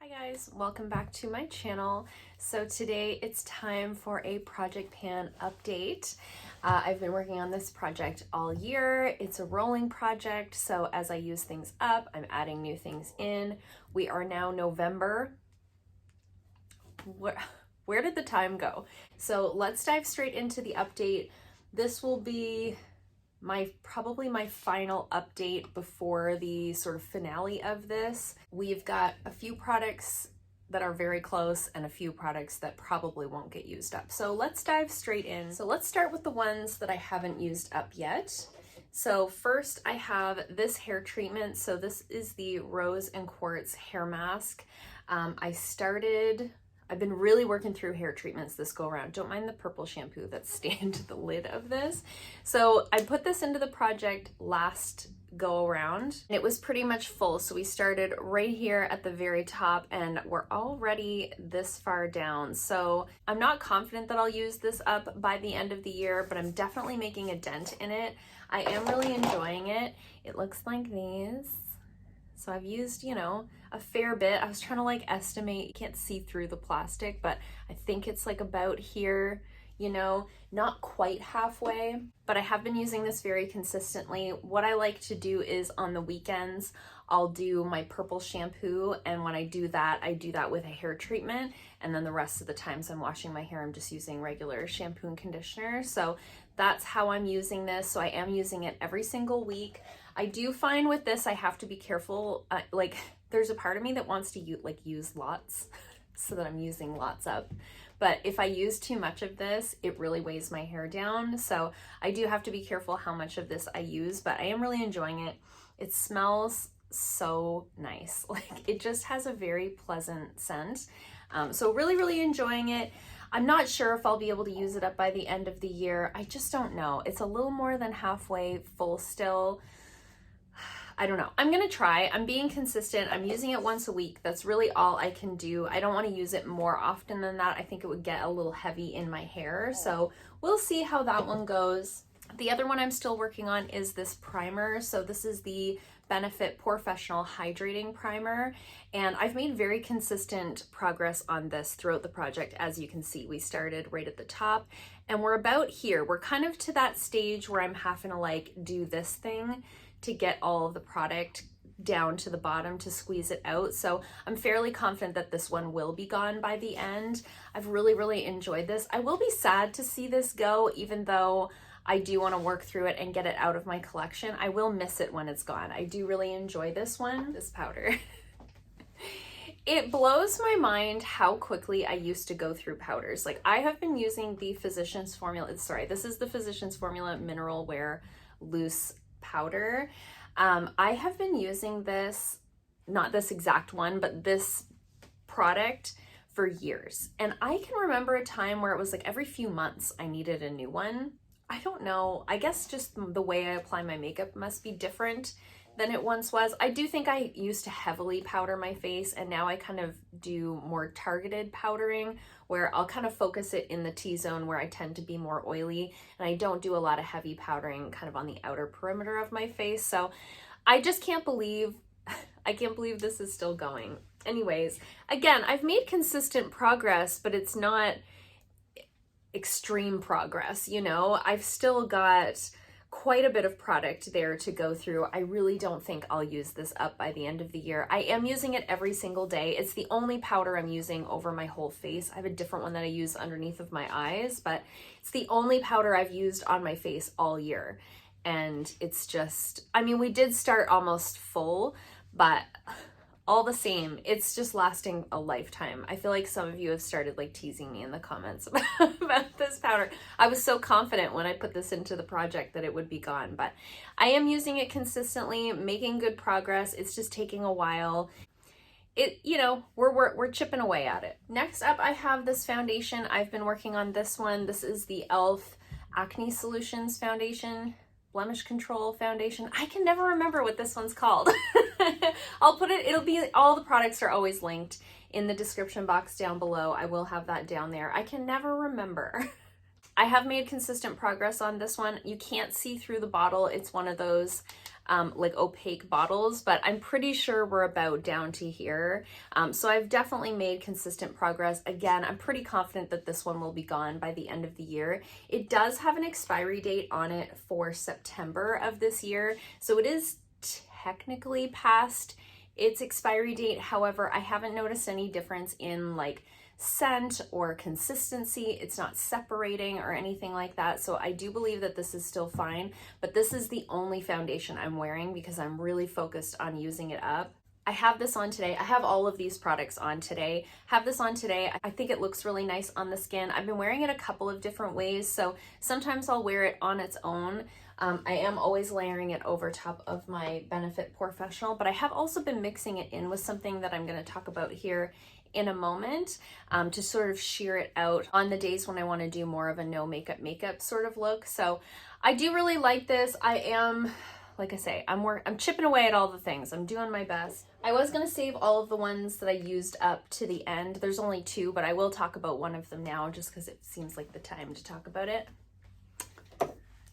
Hi guys, welcome back to my channel. So today it's time for a project pan update. I've been working on this project all year. It's a rolling project, so as I use things up, I'm adding new things in. We are now November. Where did the time go? So let's dive straight into the update. This will be probably my final update before the sort of finale of this. We've got a few products that are very close and a few products that probably won't get used up. So let's dive straight in. So let's start with the ones that I haven't used up yet. So first I have this hair treatment. So this is the Rose and Quartz hair mask. I've been really working through hair treatments this go around. Don't mind the purple shampoo that's stained the lid of this. So I put this into the project last go around. It was pretty much full. So we started right here at the very top and we're already this far down. So I'm not confident that I'll use this up by the end of the year, but I'm definitely making a dent in it. I am really enjoying it. It looks like these. So I've used, a fair bit. I was trying to estimate, you can't see through the plastic, but I think it's about here, not quite halfway, but I have been using this very consistently. What I like to do is on the weekends, I'll do my purple shampoo. And when I do that with a hair treatment. And then the rest of the times I'm washing my hair, I'm just using regular shampoo and conditioner. So that's how I'm using this. So I am using it every single week. I do find with this, I have to be careful. There's a part of me that wants to use lots so that I'm using lots up. But if I use too much of this, it really weighs my hair down. So I do have to be careful how much of this I use, but I am really enjoying it. It smells so nice. It just has a very pleasant scent. So really enjoying it. I'm not sure if I'll be able to use it up by the end of the year. I just don't know. It's a little more than halfway full still. I don't know. I'm gonna try. I'm being consistent. I'm using it once a week. That's really all I can do. I don't want to use it more often than that. I think it would get a little heavy in my hair. So we'll see how that one goes. The other one I'm still working on is this primer. So this is the Benefit Porefessional Hydrating Primer. And I've made very consistent progress on this throughout the project. As you can see, we started right at the top and we're about here. We're kind of to that stage where I'm having to do this thing to get all of the product down to the bottom to squeeze it out. So I'm fairly confident that this one will be gone by the end. I've really enjoyed this. I will be sad to see this go, even though I do want to work through it and get it out of my collection. I will miss it when it's gone. I do really enjoy this one, this powder. It blows my mind how quickly I used to go through powders. I have been using the Physicians Formula, this is the Physicians Formula Mineral Wear Loose powder. I have been using this, not this exact one, but this product for years. And I can remember a time where it was every few months I needed a new one. I don't know. I guess just the way I apply my makeup must be different than it once was. I do think I used to heavily powder my face, and now I kind of do more targeted powdering where I'll kind of focus it in the T-zone where I tend to be more oily, and I don't do a lot of heavy powdering kind of on the outer perimeter of my face. So I just can't believe, this is still going. Anyways, again, I've made consistent progress, but it's not extreme progress, I've still got quite a bit of product there to go through. I really don't think I'll use this up by the end of the year. I am using it every single day. It's the only powder I'm using over my whole face. I have a different one that I use underneath of my eyes, but it's the only powder I've used on my face all year. And it's just, we did start almost full, but all the same, it's just lasting a lifetime. I feel like some of you have started teasing me in the comments about this powder. I was so confident when I put this into the project that it would be gone, but I am using it consistently, making good progress. It's just taking a while. We're chipping away at it. Next up, I have this foundation. I've been working on this one. This is the e.l.f. Acne Solutions Foundation. Blemish Control Foundation. I can never remember what this one's called. It'll be, all the products are always linked in the description box down below. I will have that down there. I can never remember. I have made consistent progress on this one. You can't see through the bottle. It's one of those like opaque bottles, but I'm pretty sure we're about down to here. So I've definitely made consistent progress. Again, I'm pretty confident that this one will be gone by the end of the year. It does have an expiry date on it for September of this year, so it is technically past its expiry date. However, I haven't noticed any difference in like scent or consistency. It's not separating or anything like that. So I do believe that this is still fine, but this is the only foundation I'm wearing because I'm really focused on using it up. I have this on today. I have all of these products on today. Have this on today. I think it looks really nice on the skin. I've been wearing it a couple of different ways. So sometimes I'll wear it on its own. I am always layering it over top of my Benefit Porefessional, but I have also been mixing it in with something that I'm going to talk about here in a moment, to sort of sheer it out on the days when I want to do more of a no makeup sort of look. So I do really like this. I am, like I say, I'm chipping away at all the things. I'm doing my best. I was going to save all of the ones that I used up to the end. There's only 2, but I will talk about one of them now just because it seems like the time to talk about it,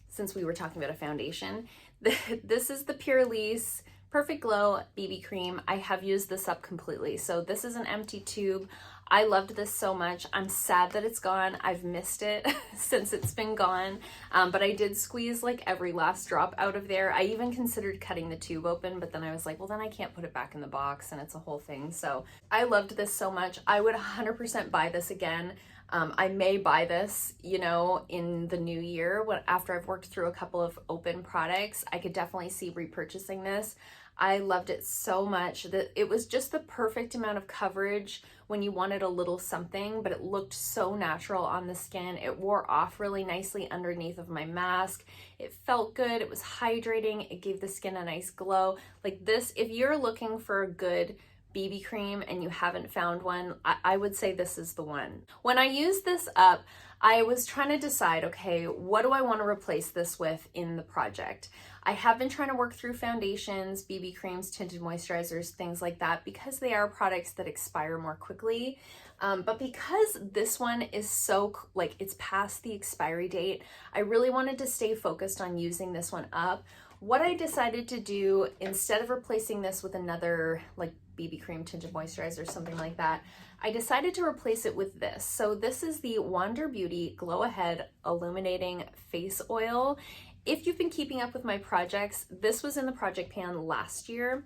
since we were talking about a foundation. This is the Purlisse Perfect Glow BB Cream. I have used this up completely. So this is an empty tube. I loved this so much. I'm sad that it's gone. I've missed it since it's been gone. But I did squeeze like every last drop out of there. I even considered cutting the tube open, but then I was like, well, then I can't put it back in the box and it's a whole thing. So I loved this so much. I would 100% buy this again. I may buy this, you know, in the new year after I've worked through a couple of open products. I could definitely see repurchasing this. I loved it so much that it was just the perfect amount of coverage when you wanted a little something, but it looked so natural on the skin. It wore off really nicely underneath of my mask. It felt good. It was hydrating. It gave the skin a nice glow. Like this, if you're looking for a good BB cream and you haven't found one, I would say this is the one. When I used this up, I was trying to decide, okay, what do I want to replace this with in the project? I have been trying to work through foundations, BB creams, tinted moisturizers, things like that, because they are products that expire more quickly. But because this one is so, like, it's past the expiry date, I really wanted to stay focused on using this one up. What I decided to do, instead of replacing this with another like BB cream, tinted moisturizer, something like that, I decided to replace it with this. So this is the Wander Beauty Glow Ahead Illuminating Face Oil. If you've been keeping up with my projects, this was in the project pan last year.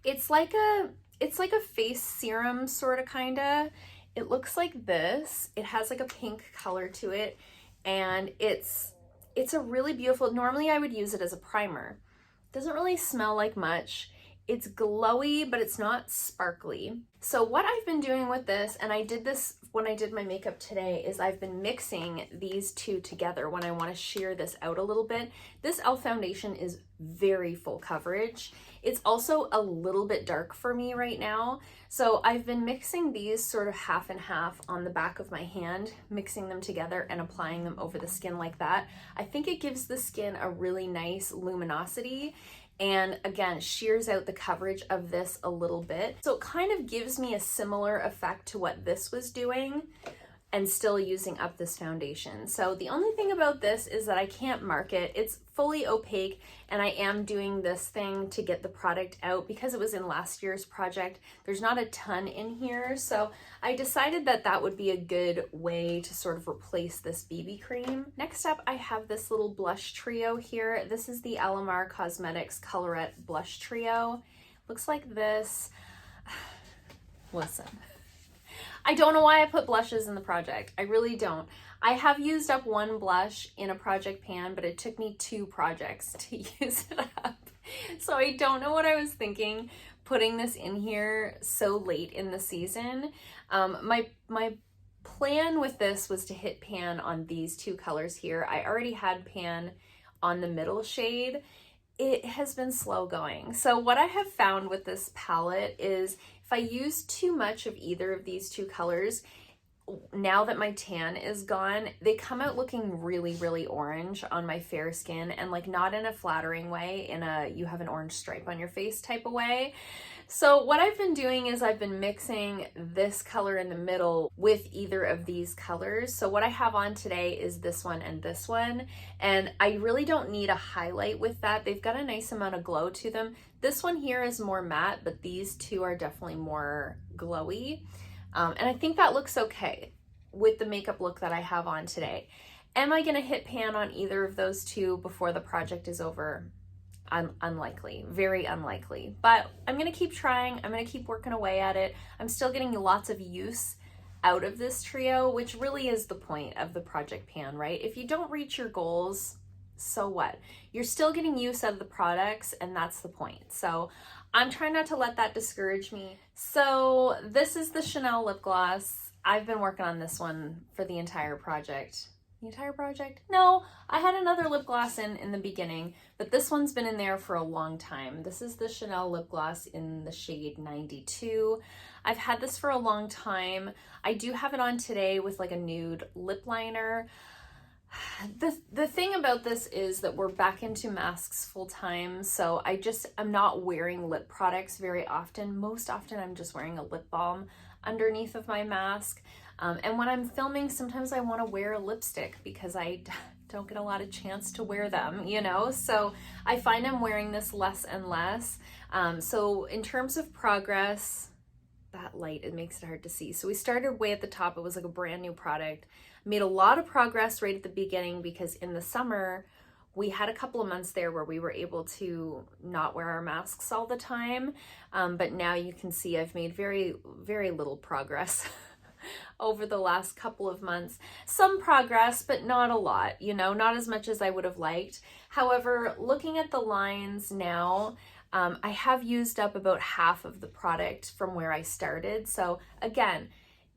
It's like a face serum sort of kinda. It looks like this. It has like a pink color to it, and it's a really beautiful, normally I would use it as a primer. It doesn't really smell like much. It's glowy, but it's not sparkly. So what I've been doing with this, and I did this when I did my makeup today, is I've been mixing these two together when I want to sheer this out a little bit. This e.l.f. foundation is very full coverage. It's also a little bit dark for me right now. So I've been mixing these sort of half and half on the back of my hand, mixing them together and applying them over the skin like that. I think it gives the skin a really nice luminosity, and again, shears out the coverage of this a little bit. So it kind of gives me a similar effect to what this was doing, and still using up this foundation. So the only thing about this is that I can't mark it. It's fully opaque, and I am doing this thing to get the product out because it was in last year's project. There's not a ton in here, so I decided that that would be a good way to sort of replace this BB cream. Next up, I have this little blush trio here. This is the Alamar Cosmetics Colorette Blush Trio. Looks like this. Listen. I don't know why I put blushes in the project. I really don't. I have used up one blush in a project pan, but it took me 2 projects to use it up. So I don't know what I was thinking putting this in here so late in the season. My plan with this was to hit pan on these 2 colors here. I already had pan on the middle shade. It has been slow going. So what I have found with this palette is if I use too much of either of these 2 colors, now that my tan is gone, they come out looking really, really orange on my fair skin, and like not in a flattering way, in a you have an orange stripe on your face type of way. So what I've been doing is I've been mixing this color in the middle with either of these colors. So what I have on today is this one and this one, and I really don't need a highlight with that. They've got a nice amount of glow to them. This one here is more matte, but these two are definitely more glowy. And I think that looks okay with the makeup look that I have on today. Am I gonna hit pan on either of those two before the project is over? Unlikely, very unlikely, but I'm gonna keep trying. I'm gonna keep working away at it. I'm still getting lots of use out of this trio, which really is the point of the project pan, right? If you don't reach your goals, so what? You're still getting use out of the products, and that's the point. So I'm trying not to let that discourage me. So this is the Chanel lip gloss. I've been working on this one for the entire project. The entire project? No, I had another lip gloss in the beginning, but this one's been in there for a long time. This is the Chanel lip gloss in the shade 92. I've had this for a long time. I do have it on today with like a nude lip liner. The thing about this is that we're back into masks full time, so I'm not wearing lip products very often. Most often I'm just wearing a lip balm underneath of my mask. And when I'm filming, sometimes I want to wear a lipstick because I don't get a lot of chance to wear them, you know? So I find I'm wearing this less and less. So in terms of progress, that light, it makes it hard to see. So we started way at the top. It was like a brand new product. Made a lot of progress right at the beginning because in the summer, we had a couple of months there where we were able to not wear our masks all the time. But now you can see I've made very, very little progress over the last couple of months. Some progress, but not a lot, you know, not as much as I would have liked. However, looking at the lines now, I have used up about half of the product from where I started. So again,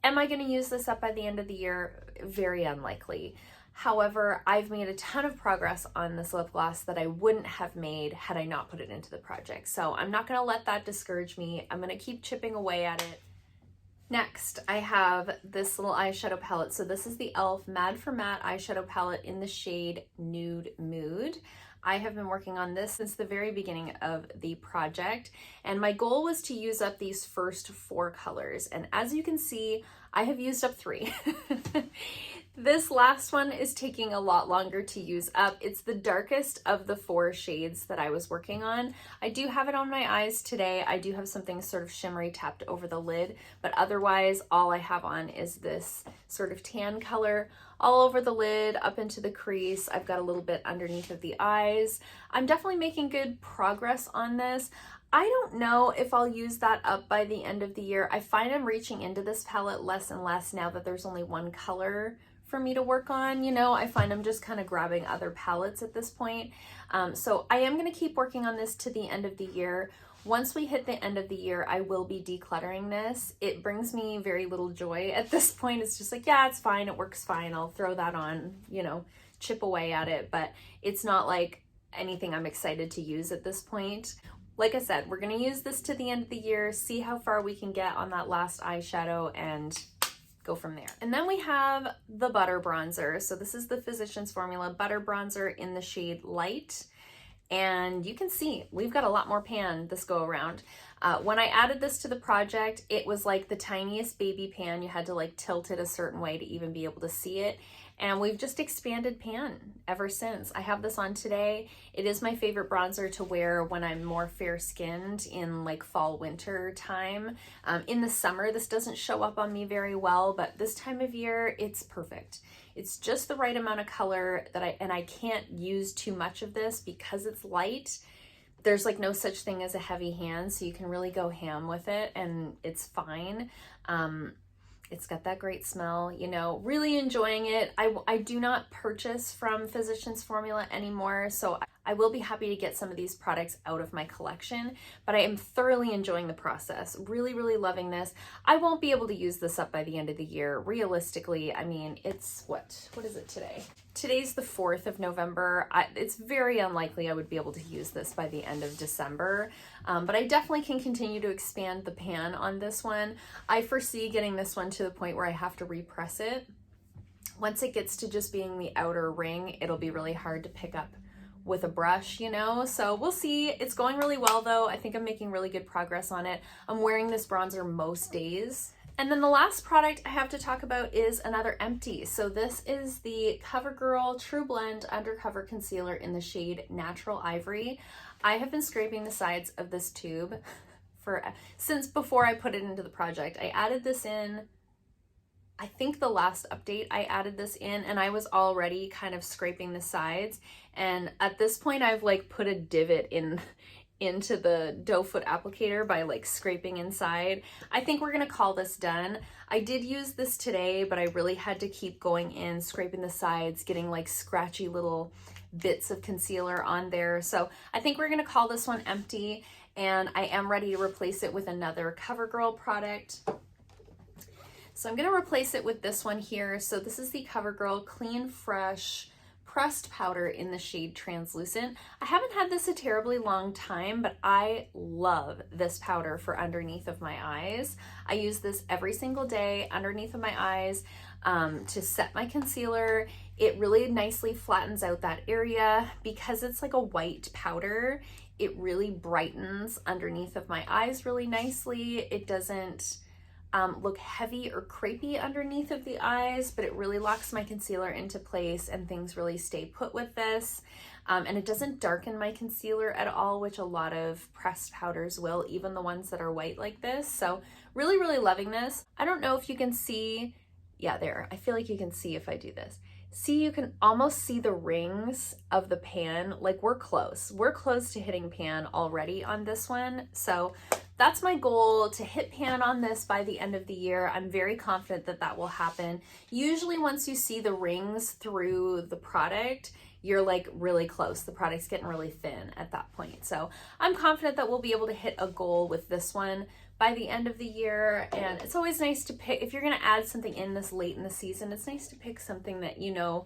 am I going to use this up by the end of the year? Very unlikely. However, I've made a ton of progress on this lip gloss that I wouldn't have made had I not put it into the project. So I'm not going to let that discourage me. I'm going to keep chipping away at it. Next, I have this little eyeshadow palette. So this is the e.l.f. Mad for Matte eyeshadow palette in the shade Nude Mood. I have been working on this since the very beginning of the project, and my goal was to use up these first 4 colors. And as you can see, I have used up 3. This last one is taking a lot longer to use up. It's the darkest of the 4 shades that I was working on. I do have it on my eyes today. I do have something sort of shimmery tapped over the lid, but otherwise all I have on is this sort of tan color all over the lid, up into the crease. I've got a little bit underneath of the eyes. I'm definitely making good progress on this. I don't know if I'll use that up by the end of the year. I find I'm reaching into this palette less and less now that there's only one color for me to work on. You know, I find I'm just kind of grabbing other palettes at this point. So I am going to keep working on this to the end of the year. Once we hit the end of the year, I will be decluttering this. It brings me very little joy at this point. It's just like, yeah, it's fine. It works fine. I'll throw that on, you know, chip away at it. But it's not like anything I'm excited to use at this point. Like I said, we're going to use this to the end of the year, see how far we can get on that last eyeshadow, and go from there. And then we have the Butter Bronzer. So this is the Physicians Formula Butter Bronzer in the shade Light. And you can see we've got a lot more pan this go around. When I added this to the project, it was like the tiniest baby pan. You had to like tilt it a certain way to even be able to see it. And we've just expanded pan ever since. I have this on today. It is my favorite bronzer to wear when I'm more fair-skinned in like fall, winter time. In the summer, this doesn't show up on me very well, but this time of year, it's perfect. It's just the right amount of color that I can't use too much of this because it's light. There's like no such thing as a heavy hand, so you can really go ham with it and it's fine. It's got that great smell, you know, really enjoying it. I do not purchase from Physicians Formula anymore, so I will be happy to get some of these products out of my collection, but I am thoroughly enjoying the process. Really, really loving this. I won't be able to use this up by the end of the year. Realistically, I mean, it's what is it today? Today's the 4th of November. It's very unlikely I would be able to use this by the end of December, but I definitely can continue to expand the pan on this one. I foresee getting this one to the point where I have to repress it. Once it gets to just being the outer ring, it'll be really hard to pick up with a brush, you know? So we'll see. It's going really well though. I think I'm making really good progress on it. I'm wearing this bronzer most days. And then the last product I have to talk about is another Empties. So this is the Covergirl True Blend Undercover Concealer in the shade Natural Ivory. I have been scraping the sides of this tube since before I put it into the project. I added this in, I think the last update I added this in, and I was already kind of scraping the sides. And at this point I've like put a divot into the doe foot applicator by like scraping inside. I think we're gonna call this done. I did use this today, but I really had to keep going in, scraping the sides, getting like scratchy little bits of concealer on there. So I think we're gonna call this one empty, and I am ready to replace it with another CoverGirl product. So I'm gonna replace it with this one here. So this is the CoverGirl Clean Fresh Pressed Powder in the shade Translucent. I haven't had this a terribly long time, but I love this powder for underneath of my eyes. I use this every single day underneath of my eyes to set my concealer. It really nicely flattens out that area. Because it's like a white powder, it really brightens underneath of my eyes really nicely. It doesn't look heavy or crepey underneath of the eyes, but it really locks my concealer into place and things really stay put with this. And it doesn't darken my concealer at all, which a lot of pressed powders will, even the ones that are white like this. So really, really loving this. I don't know if you can see, yeah, there. I feel like you can see if I do this. See, you can almost see the rings of the pan. Like we're close to hitting pan already on this one. So that's my goal, to hit pan on this by the end of the year. I'm very confident that that will happen. Usually once you see the rings through the product, you're like really close. The product's getting really thin at that point. So I'm confident that we'll be able to hit a goal with this one by the end of the year. And it's always nice to pick, if you're gonna add something in this late in the season, it's nice to pick something that you know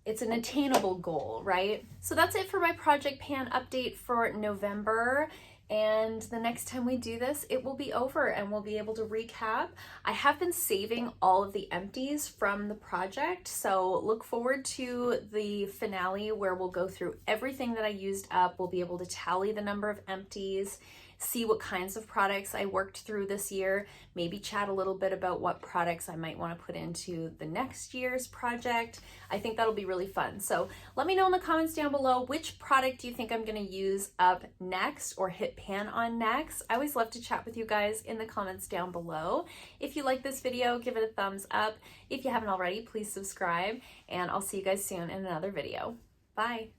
it's an attainable goal, right? So that's it for my Project Pan update for November. And the next time we do this, it will be over and we'll be able to recap. I have been saving all of the empties from the project, so look forward to the finale where we'll go through everything that I used up. We'll be able to tally the number of empties, see what kinds of products I worked through this year, maybe chat a little bit about what products I might want to put into the next year's project. I think that'll be really fun. So let me know in the comments down below, which product do you think I'm going to use up next or hit pan on next? I always love to chat with you guys in the comments down below. If you like this video, give it a thumbs up. If you haven't already, please subscribe, and I'll see you guys soon in another video. Bye.